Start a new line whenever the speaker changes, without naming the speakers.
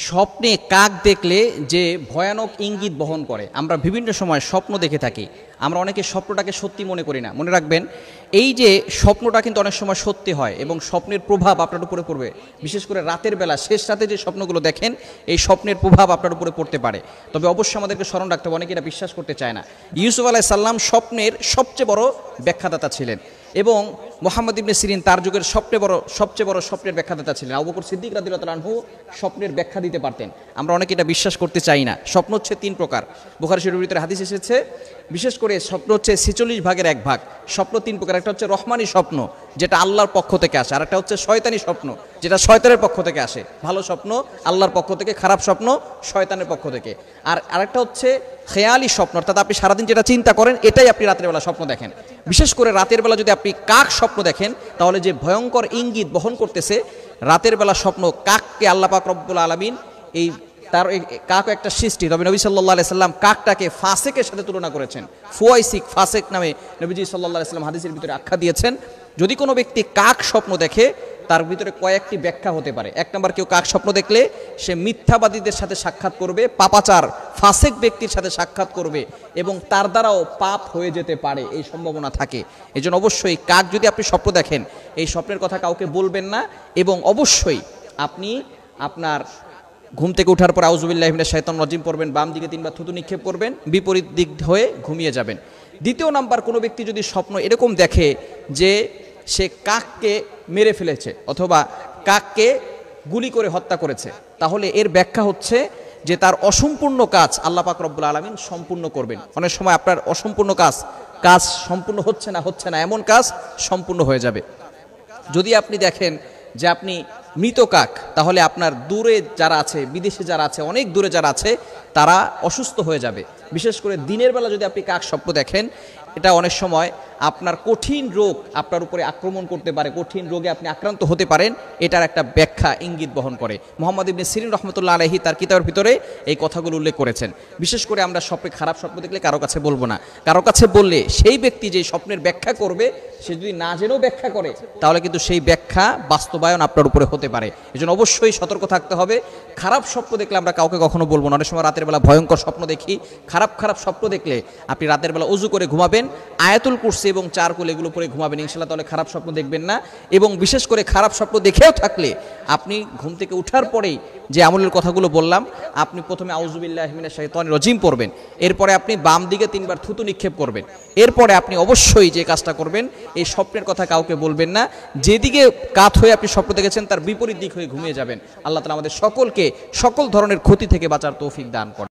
স্বপ্নে কাক দেখলে যে ভয়ানক ইঙ্গিত বহন করে। আমরা বিভিন্ন সময় স্বপ্ন দেখে থাকি, আমরা অনেকে স্বপ্নটাকে সত্যি মনে করি না। মনে রাখবেন, এই যে স্বপ্নটা কিন্তু অনেক সময় সত্যি হয় এবং স্বপ্নের প্রভাব আপনার উপরে পড়বে। বিশেষ করে রাতের বেলা শেষ রাতে যে স্বপ্নগুলো দেখেন, এই স্বপ্নের প্রভাব আপনার উপরে পড়তে পারে। তবে অবশ্যই আমাদেরকে স্মরণ রাখতে হবে, অনেকে এটা বিশ্বাস করতে চায় না। ইউসুফ আলাইহিস সালাম স্বপ্নের সবচেয়ে বড় ব্যাখ্যাদাতা ছিলেন এবং মুহাম্মদ ইবনে সিরিন তার যুগের সবচেয়ে বড় স্বপ্নের ব্যাখ্যাদাতা ছিলেন। আবু বকর সিদ্দিক রাদিয়াল্লাহু তাআলা আনহু স্বপ্নের ব্যাখ্যা দিতে পারতেন। আমরা অনেকে এটা বিশ্বাস করতে চাই না। স্বপ্ন হচ্ছে 3 প্রকার। বুখারী শরীফের ভিতরে হাদিস এসেছে, বিশেষ করে স্বপ্ন হচ্ছে 46 ভাগের 1 ভাগ। স্বপ্ন 3 প্রকার। একটা হচ্ছে রহমানি স্বপ্ন, যেটা আল্লাহর পক্ষ থেকে আসে, আর একটা হচ্ছে শয়তানি স্বপ্ন, যেটা শয়তানের পক্ষ থেকে আসে। ভালো স্বপ্ন আল্লাহর পক্ষ থেকে, খারাপ স্বপ্ন শয়তানের পক্ষ থেকে। আর আরেকটা হচ্ছে খেয়ালি স্বপ্ন, অর্থাৎ আপনি সারাদিন যেটা চিন্তা করেন এটাই আপনি রাতের বেলা স্বপ্ন দেখেন। বিশেষ করে রাতের বেলা যদি আপনি কাক স্বপ্ন দেখেন, তাহলে যে ভয়ঙ্কর ইঙ্গিত বহন করতেছে রাতের বেলা স্বপ্ন, কাককে আল্লাহ পাক রব্বুল আলামিন এই তার কাক একটা সৃষ্টি। তবে নবী সাল্লাল্লাহু আলাইহি সাল্লাম কাকটাকে ফাসেকের সাথে তুলনা করেছেন। ফুয়াইসিক, ফাসেক নামে নবীজি সাল্লাল্লাহু আলাইহি সাল্লাম হাদিসের ভিতরে আখ্যা দিয়েছেন। যদি কোনো ব্যক্তি কাক স্বপ্ন দেখে, তার ভিতরে কয়েকটি ব্যাখ্যা হতে পারে। 1 নম্বর, কেউ কাক স্বপ্ন দেখলে সে মিথ্যাবাদীদের সাথে সাক্ষাৎ করবে, পাপাচার ফাসেক ব্যক্তির সাথে সাক্ষাৎ করবে এবং তার দ্বারাও পাপ হয়ে যেতে পারে, এই সম্ভাবনা থাকে। এই জন্য অবশ্যই কাক যদি আপনি স্বপ্ন দেখেন, এই স্বপ্নের কথা কাউকে বলবেন না এবং অবশ্যই আপনি আপনার ঘুম থেকে ওঠার পর আউযুবিল্লাহি মিনাশ শাইতানির রাজিম পড়বেন, বাম দিকে 3 বার থুতু নিক্ষেপ করবেন, বিপরীত দিক হয়ে ঘুমিয়ে যাবেন। দ্বিতীয় নাম্বার, কোনো ব্যক্তি যদি স্বপ্ন এরকম দেখে যে সে কাককে মেরে ফেলেছে অথবা কাককে গুলি করে হত্যা করেছে, তাহলে এর ব্যাখ্যা হচ্ছে যে তার অসম্পূর্ণ কাজ আল্লাহ পাক রব্বুল আলামিন সম্পূর্ণ করবেন। অনেক সময় আপনার অসম্পূর্ণ কাজ সম্পূর্ণ হচ্ছে না, এমন কাজ সম্পূর্ণ হয়ে যাবে। যদি আপনি দেখেন যে আপনি মৃত কাক, তাহলে আপনার দূরে যারা আছে, বিদেশে যারা আছে, অনেক দূরে যারা আছে, তারা অসুস্থ হয়ে যাবে। বিশেষ করে দিনের বেলা যদি আপনি কাক স্বপ্ন দেখেন, এটা অনেক সময় আপনার কঠিন রোগ আপনার উপরে আক্রমণ করতে পারে, কঠিন রোগে আপনি আক্রান্ত হতে পারেন, এটার একটা ব্যাখ্যা ইঙ্গিত বহন করে। মুহাম্মদ ইবনে সিরিন রাহমাতুল্লাহ আলাইহি তার কিতাবের ভিতরে এই কথাগুলো উল্লেখ করেছেন। বিশেষ করে আমরা স্বপ্নে খারাপ স্বপ্ন দেখলে কারো কাছে বলবো না। কারো কাছে বললে সেই ব্যক্তি যে স্বপ্নের ব্যাখ্যা করবে, সে যদি না জেনেও ব্যাখ্যা করে, তাহলে কিন্তু সেই ব্যাখ্যা বাস্তবায়ন আপনার উপরে হতে পারে। এজন্য অবশ্যই সতর্ক থাকতে হবে। খারাপ স্বপ্ন দেখলে আমরা কাউকে কখনো বলবো না। অনেক সময় রাতের বেলা ভয়ঙ্কর স্বপ্ন দেখি। খারাপ স্বপ্ন দেখলে আপনি রাতের বেলা ওযু করে ঘুমাবেন, আয়াতুল কুরসি এবং 4 কুল এগুলো পরে ঘুমাবেন, ইনশাআল্লাহ। তাহলে খারাপ স্বপ্ন দেখবেন না। এবং বিশেষ করে খারাপ স্বপ্ন দেখেও থাকলে আপনি ঘুম থেকে ওঠার পরেই যে আমলের কথাগুলো বললাম, আপনি প্রথমে আউযুবিল্লাহি মিনাশ শাইতানির রাজিম পড়বেন, এরপরে আপনি বাম দিকে 3 বার থুতু নিক্ষেপ করবেন, এরপরে আপনি অবশ্যই যে কাজটা করবেন, এই স্বপ্নের কথা কাউকে বলবেন না। যেদিকে কাত হয়ে আপনি স্বপ্ন দেখেছেন তার বিপরীত দিক হয়ে ঘুমিয়ে যাবেন। আল্লাহ তাআলা আমাদের সকলকে সকল ধরনের ক্ষতি থেকে বাঁচার তৌফিক দান করেন।